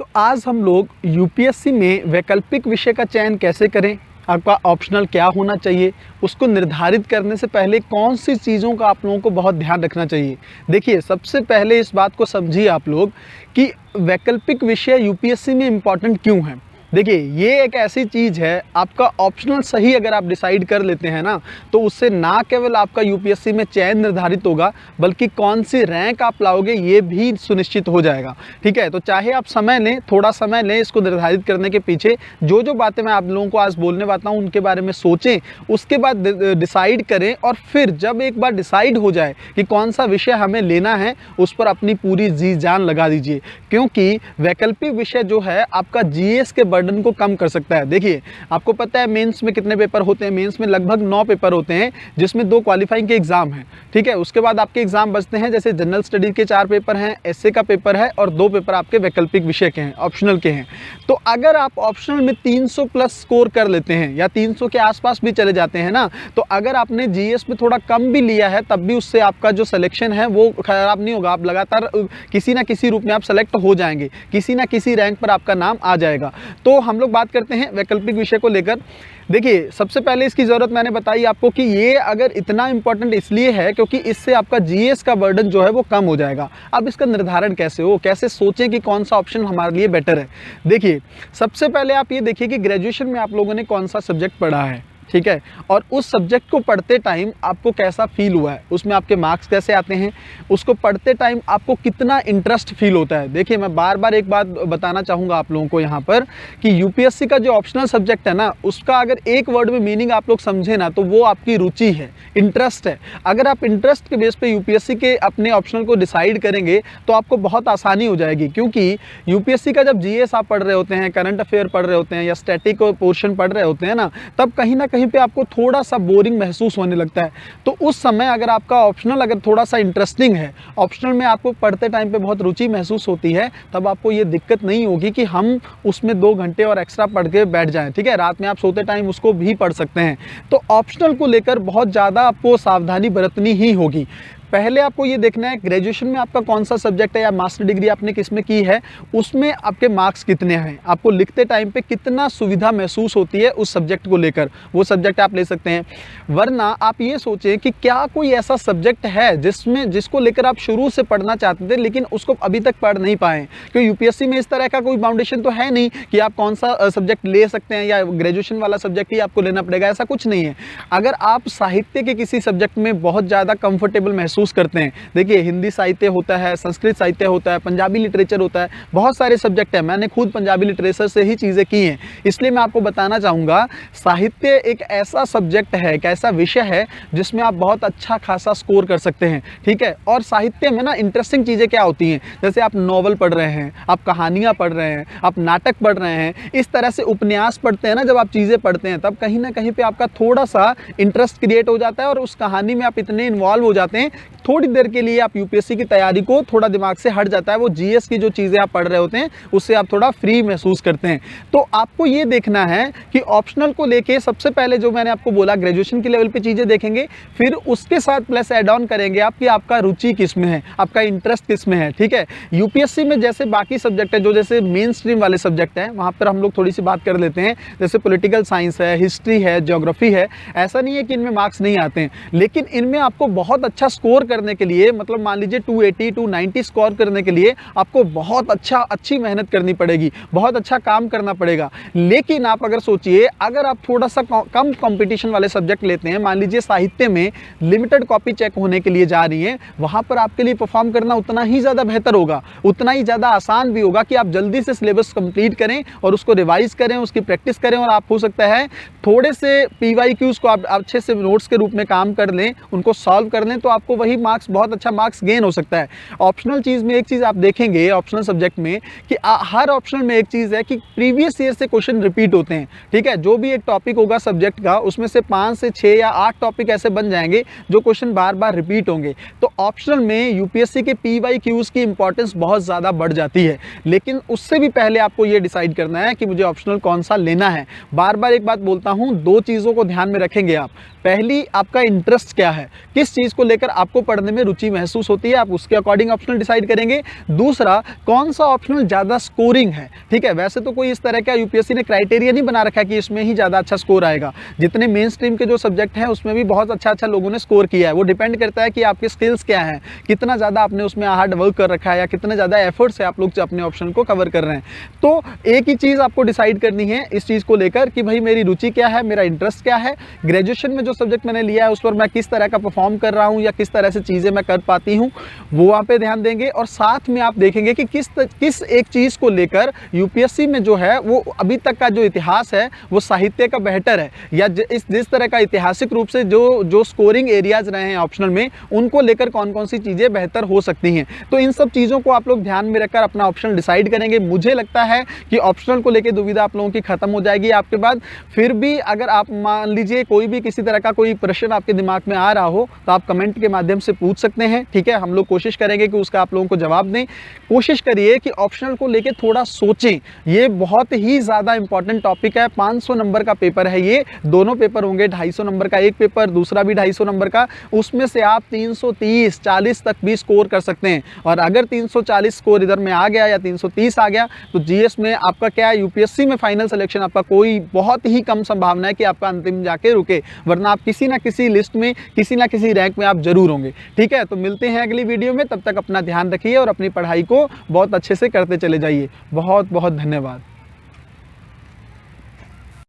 तो आज हम लोग यूपीएससी में वैकल्पिक विषय का चयन कैसे करें, आपका ऑप्शनल क्या होना चाहिए, उसको निर्धारित करने से पहले कौन सी चीज़ों का आप लोगों को बहुत ध्यान रखना चाहिए। देखिए, सबसे पहले इस बात को समझिए आप लोग कि वैकल्पिक विषय यूपीएससी में इम्पॉर्टेंट क्यों है। देखिए, ये एक ऐसी चीज़ है, आपका ऑप्शनल सही अगर आप डिसाइड कर लेते हैं ना, तो उससे ना केवल आपका यूपीएससी में चयन निर्धारित होगा, बल्कि कौन सी रैंक आप लाओगे ये भी सुनिश्चित हो जाएगा। ठीक है, तो चाहे आप समय लें, थोड़ा समय लें इसको निर्धारित करने के पीछे। जो जो बातें मैं आप लोगों को आज बोलने वाला हूँ उनके बारे में सोचें, उसके बाद डिसाइड करें, और फिर जब एक बार डिसाइड हो जाए कि कौन सा विषय हमें लेना है, उस पर अपनी पूरी जी जान लगा दीजिए। क्योंकि वैकल्पिक विषय जो है आपका जीएस के बर्डन को कम कर सकता है। देखिए, आपको पता है मेंस में कितने पेपर होते हैं। मेंस में लगभग 9 पेपर होते हैं, जिसमें 2 क्वालिफाइंग के एग्जाम हैं। ठीक है, उसके बाद आपके एग्जाम बचते हैं, जैसे जनरल स्टडी के 4 पेपर हैं, एसए का पेपर है, और 2 पेपर आपके वैकल्पिक विषय के हैं, ऑप्शनल के हैं। तो अगर आप ऑप्शनल में 300 प्लस स्कोर कर लेते हैं या 300 के आसपास भी चले जाते हैं ना, तो अगर आपने जीएस में थोड़ा कम भी लिया है, तब भी उससे आपका जो सिलेक्शन है वो खराब नहीं होगा। आप लगातार किसी ना किसी रूप में आप सेलेक्ट हो जाएंगे, किसी ना किसी रैंक पर आपका नाम आ जाएगा। तो हम लोग बात करते हैं वैकल्पिक विषय को लेकर। देखिए, सबसे पहले इसकी ज़रूरत मैंने बताई आपको कि ये अगर इतना इम्पोर्टेंट इसलिए है क्योंकि इससे आपका जीएस का बर्डन जो है वो कम हो जाएगा। अब इसका निर्धारण कैसे हो, कैसे सोचें कि कौन सा ऑप्शन हमारे लिए बेटर है। देखिए, सबसे पहले आप ये देखिए कि ग्रेजुएशन में आप लोगों ने कौन सा सब्जेक्ट पढ़ा है। ठीक है, और उस सब्जेक्ट को पढ़ते टाइम आपको कैसा फील हुआ है, उसमें आपके मार्क्स कैसे आते हैं, उसको पढ़ते टाइम आपको कितना इंटरेस्ट फील होता है। देखिए, मैं बार बार एक बात बताना चाहूँगा आप लोगों को यहाँ पर कि यूपीएससी का जो ऑप्शनल सब्जेक्ट है ना, उसका अगर एक वर्ड में मीनिंग आप लोग समझे ना, तो वो आपकी रुचि है, इंटरेस्ट है। अगर आप इंटरेस्ट के बेस पे यूपीएससी के अपने ऑप्शनल को डिसाइड करेंगे तो आपको बहुत आसानी हो जाएगी। क्योंकि यूपीएससी का जब जीएस आप पढ़ रहे होते हैं, करंट अफेयर पढ़ रहे होते हैं, या स्टैटिक पोर्शन पढ़ रहे होते हैं ना, तब कहीं ना कहीं पे आपको थोड़ा सा बोरिंग महसूस होने लगता है। तो उस समय अगर आपका ऑप्शनल अगर थोड़ा सा इंटरेस्टिंग है, ऑप्शनल में आपको पढ़ते टाइम पे बहुत रुचि महसूस होती है, तब आपको ये दिक्कत नहीं होगी कि हम उसमें 2 घंटे और एक्स्ट्रा पढ़ के बैठ जाएं। ठीक है, रात में आप सोते टाइम उसको भी पढ़ सकते हैं। तो ऑप्शनल को लेकर बहुत ज़्यादा आपको सावधानी बरतनी ही होगी। पहले आपको ये देखना है ग्रेजुएशन में आपका कौन सा सब्जेक्ट है, या मास्टर डिग्री आपने किस में की है, उसमें आपके मार्क्स कितने हैं, आपको लिखते टाइम पे कितना सुविधा महसूस होती है उस सब्जेक्ट को लेकर, वो सब्जेक्ट आप ले सकते हैं। वरना आप ये सोचें कि क्या कोई ऐसा सब्जेक्ट है जिसको लेकर आप शुरू से पढ़ना चाहते थे लेकिन उसको अभी तक पढ़ नहीं पाए। क्योंकि यूपीएससी में इस तरह का कोई फाउंडेशन तो है नहीं कि आप कौन सा सब्जेक्ट ले सकते हैं या ग्रेजुएशन वाला सब्जेक्ट ही आपको लेना पड़ेगा, ऐसा कुछ नहीं है। अगर आप साहित्य के किसी सब्जेक्ट में बहुत ज़्यादा कंफर्टेबल महसूस करते हैं, देखिए हिंदी साहित्य होता है, संस्कृत साहित्य होता है, पंजाबी लिटरेचर होता है, बहुत सारे सब्जेक्ट हैं। मैंने खुद पंजाबी लिटरेचर से ही चीज़ें की हैं, इसलिए मैं आपको बताना चाहूँगा साहित्य एक ऐसा सब्जेक्ट है, एक ऐसा विषय है जिसमें आप बहुत अच्छा खासा स्कोर कर सकते हैं। ठीक है, और साहित्य में ना इंटरेस्टिंग चीज़ें क्या होती हैं, जैसे आप नॉवल पढ़ रहे हैं, आप कहानियाँ पढ़ रहे हैं, आप नाटक पढ़ रहे हैं, इस तरह से उपन्यास पढ़ते हैं ना, जब आप चीज़ें पढ़ते हैं तब कहीं ना कहीं पे आपका थोड़ा सा इंटरेस्ट क्रिएट हो जाता है और उस कहानी में आप इतने इन्वॉल्व हो जाते हैं, थोड़ी देर के लिए आप यूपीएससी की तैयारी को थोड़ा दिमाग से हट जाता है। वो जीएस की जो चीज़ें आप पढ़ रहे होते हैं उससे आप थोड़ा फ्री महसूस करते हैं। तो आपको ये देखना है कि ऑप्शनल को लेके सबसे पहले जो मैंने आपको बोला, ग्रेजुएशन के लेवल पे चीज़ें देखेंगे, फिर उसके साथ प्लस एड ऑन करेंगे आप कि आपका रुचि किस में है, आपका इंटरेस्ट किस में है। ठीक है, यूपीएससी में जैसे बाकी सब्जेक्ट है, जो जैसे मेन स्ट्रीम वाले सब्जेक्ट हैं, वहाँ पर हम लोग थोड़ी सी बात कर लेते हैं, जैसे पॉलिटिकल साइंस है, हिस्ट्री है, ज्योग्राफी है। ऐसा नहीं है कि इनमें मार्क्स नहीं आते हैं, लेकिन इनमें आपको बहुत अच्छा स्कोर करने के लिए, मतलब मान लीजिए 280 290 स्कोर करने के लिए आपको बहुत अच्छी मेहनत करनी पड़ेगी, बहुत अच्छा काम करना पड़ेगा। लेकिन आप अगर सोचिए, अगर आप थोड़ा सा कम कंपटीशन वाले सब्जेक्ट लेते हैं, मान लीजिए साहित्य में लिमिटेड कॉपी चेक होने के लिए जा रही हैं, वहां पर आपके लिए परफॉर्म करना उतना ही ज़्यादा बेहतर होगा, उतना ही ज़्यादा आसान भी होगा कि आप जल्दी से सिलेबस कंप्लीट करें और उसको रिवाइज करें, उसकी प्रैक्टिस करें, और आप हो सकता है थोड़े से पीवाईक्यूज को आप अच्छे से नोट्स के रूप में काम कर लें, उनको सॉल्व कर लें, तो आपको वही मार्क्स, बहुत अच्छा मार्क्स गेन हो सकता है। ऑप्शनल चीज़ में एक चीज़ आप देखेंगे, ऑप्शनल सब्जेक्ट में, कि हर ऑप्शनल में एक चीज़ है कि प्रीवियस ईयर से क्वेश्चन रिपीट होते हैं। ठीक है, जो भी एक टॉपिक होगा सब्जेक्ट का, उसमें से 5 से 6 या 8 टॉपिक ऐसे बन जाएंगे जो क्वेश्चन बार बार रिपीट होंगे। तो ऑप्शनल में यूपीएससी के पीवाईक्यूज की इंपॉर्टेंस बहुत ज़्यादा बढ़ जाती है। लेकिन उससे भी पहले आपको ये डिसाइड करना है कि मुझे ऑप्शनल कौन सा लेना है। बार बार एक बात बोलता हूँ, 2 चीज़ों को ध्यान में रखेंगे आप। पहली, आपका इंटरेस्ट क्या है, किस चीज़ को लेकर आपको आपको पढ़ने में रुचि महसूस होती है, आप उसके अकॉर्डिंग ऑप्शनल डिसाइड करेंगे। दूसरा, कौन सा ऑप्शनल ज़्यादा स्कोरिंग है, ठीक है। वैसे तो कोई इस तरह का यूपीएससी ने क्राइटेरिया नहीं बना रखा है कि इसमें ही ज़्यादा अच्छा स्कोर आएगा। जितने मेन स्ट्रीम के जो सब्जेक्ट हैं उसमें भी बहुत अच्छा लोगों ने स्कोर किया है। वो डिपेंड करता है कि आपके स्किल्स क्या हैं, कितना ज़्यादा आपने उसमें हार्ड वर्क कर रखा है या कितने ज़्यादा एफर्ट से आप लोग अपने ऑप्शन को कवर कर रहे हैं। तो एक ही चीज़ आपको डिसाइड करनी है इस चीज़ को लेकर कि भाई मेरी रुचि क्या है, मेरा इंटरेस्ट क्या है, ग्रेजुएशन में जो सब्जेक्ट मैंने लिया है उस पर मैं किस तरह का परफॉर्म कर रहा हूँ या किस तरह से चीज़ें मैं कर पाती हूँ, वो वहाँ पे ध्यान देंगे। और साथ में आप देखेंगे कि किस एक चीज़ को लेकर यूपीएससी में जो है वो अभी तक का जो इतिहास है वो साहित्य का बेहतर है, या जिस तरह का ऐतिहासिक रूप से जो स्कोरिंग एरियाज रहे हैं ऑप्शनल में, उनको लेकर कौन कौन सी चीज़ें बेहतर हो सकती हैं। तो इन सब चीज़ों को आप लोग ध्यान में रखकर अपना ऑप्शनल डिसाइड करेंगे। मुझे लगता है कि ऑप्शनल को लेकर दुविधा आप लोगों की खत्म हो जाएगी आपके बाद। फिर भी अगर आप मान लीजिए कोई भी किसी तरह का कोई प्रश्न आपके दिमाग में आ रहा हो तो आप कमेंट के माध्यम से पूछ सकते हैं, ठीक है। हम लोग कोशिश करेंगे कि उसका आप लोगों को जवाब दें। कोशिश करिए कि ऑप्शनल को लेकर थोड़ा सोचें, ये बहुत ही ज़्यादा इंपॉर्टेंट टॉपिक है। 500 नंबर का पेपर है, ये दोनों पेपर होंगे, 250 नंबर का एक पेपर, दूसरा भी 250 नंबर का। उसमें से आप 330 40 तक भी स्कोर कर सकते हैं। और अगर 340 स्कोर इधर में आ गया या 330 आ गया तो जीएस में आपका क्या है, यूपीएससी में फाइनल सिलेक्शन आपका कोई बहुत ही कम संभावना है कि आपका अंतिम जाके रुके, वरना आप किसी ना किसी लिस्ट में किसी ना किसी रैंक में आप जरूर होंगे, ठीक है। तो मिलते हैं अगली वीडियो में, तब तक अपना ध्यान रखिए और अपनी पढ़ाई को बहुत अच्छे से करते चले जाइए। बहुत बहुत धन्यवाद।